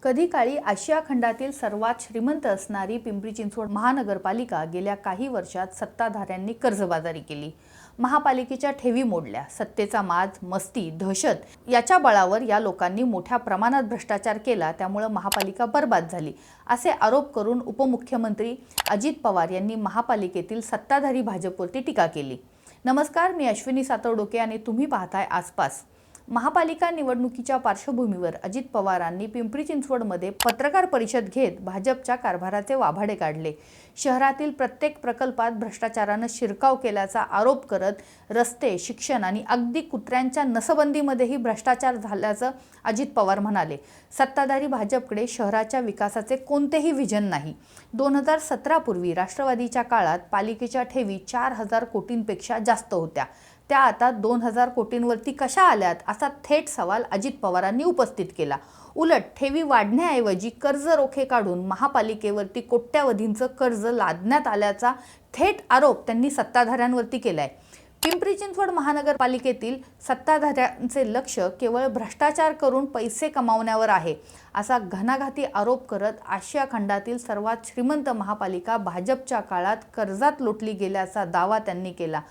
कधी काळी आशिया खंडातील सर्वात श्रीमंत असणारी पिंपरी चिंचवड महानगरपालिका गेल्या काही वर्षात सत्ताधाऱ्यांनी कर्जबाजारी केली। महापालिकेच्या ठेवी मोडल्या। सत्तेचा माज, मस्ती, दहशत याच्या बळावर या लोकांनी मोठ्या प्रमाणात भ्रष्टाचार केला, त्यामुळे महापालिका बर्बाद झाली असे आरोप करून उपमुख्यमंत्री अजित पवार यांनी महापालिकेतील सत्ताधारी भाजपवरती टीका केली। नमस्कार, मी अश्विनी सातवडोके आणि तुम्ही पाहताय आसपास। महापालिका निवडणुकीच्या पार्श्वभूमीवर अजित पवारांनी पिंपरी चिंचवडमध्ये पत्रकार परिषद घेत भाजपच्या कारभाराचे वाभाडे काढले। शहरातील प्रत्येक प्रकल्पात भ्रष्टाचाराने शिरकाव केल्याचा आरोप करत रस्ते, शिक्षण आणि अगदी कुत्र्यांच्या नसबंदीमध्येही भ्रष्टाचार झाल्याचं अजित पवार म्हणाले। सत्ताधारी भाजपकडे शहराच्या विकासाचे कोणतेही विजन नाही। 2017 पूर्वी राष्ट्रवादीच्या काळात पालिकेच्या ठेवी 4000 कोटींपेक्षा जास्त होत्या, त्या आता 2000 कोटींवरती कशा आल्यात असा थेट सवाल अजित पवारांनी उपस्थित केला। उलट ठेवी वाढण्याऐवजी कर्ज रोखे काढून महापालिकेवरती कोट्यावधींचं कर्ज लादण्यात आल्याचा थेट आरोप त्यांनी सत्ताधाऱ्यांवरती केलाय। पिंपरी चिंचवड महानगरपालिकेतील सत्ताधाऱ्यांचे लक्ष केवळ भ्रष्टाचार करून पैसे कमावण्यावर आहे असा घणाघाती आरोप करत आशिया खंडातील सर्वात श्रीमंत महापालिका भाजपच्या काळात कर्जात लोटली गेल्याचा दावा त्यांनी केला।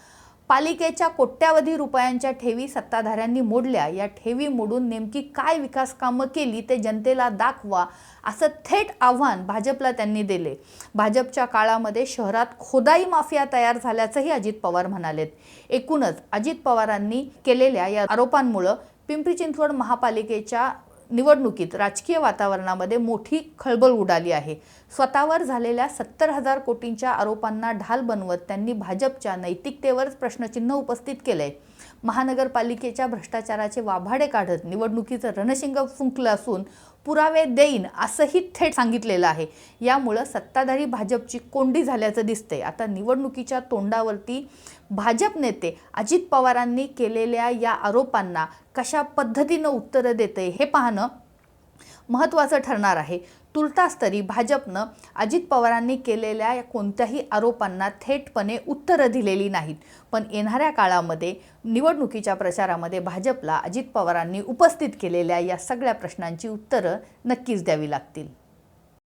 पालिकेच्या कोट्यावधी रुपयांच्या ठेवी सत्ताधाऱ्यांनी मोडल्या। या ठेवी मोडून नेमकी काय विकास कामं केली ते जनतेला दाखवा असं थेट आव्हान भाजपला त्यांनी दिले। भाजपच्या काळामध्ये शहरात खोदाई माफिया तयार झाल्याचंही अजित पवार म्हणालेत। एकूणच अजित पवारांनी केलेल्या या आरोपांमुळे पिंपरी चिंचवड महापालिकेच्या निवडणुकीत राजकीय वातावरणामध्ये मोठी खळबळ उडाली आहे। स्वतःवर झालेल्या 70,000 कोटींच्या आरोपांना ढाल बनवत त्यांनी भाजपच्या नैतिकतेवर प्रश्नचिन्ह उपस्थित केले। महानगरपालिकेच्या भ्रष्टाचाराचे वाभाडे काढत निवडणुकीचं रणशिंग फुंकलं असून पुरावे देईन असंही थेट सांगितलेलं आहे। यामुळे सत्ताधारी भाजपची कोंडी झाल्याचं दिसतंय। आता निवडणुकीच्या तोंडावरती भाजप नेते अजित पवारांनी केलेल्या या आरोपांना कशा पद्धतीने उत्तर देते हे पाहणं महत्त्वाचं ठरणार आहे। तुर्तास तरी भाजपनं अजित पवारांनी केलेल्या या कोणत्याही आरोपांना थेटपणे उत्तरं दिलेली नाहीत, पण येणाऱ्या काळामध्ये निवडणुकीच्या प्रचारामध्ये भाजपला अजित पवारांनी उपस्थित केलेल्या या सगळ्या प्रश्नांची उत्तरं नक्कीच द्यावी लागतील।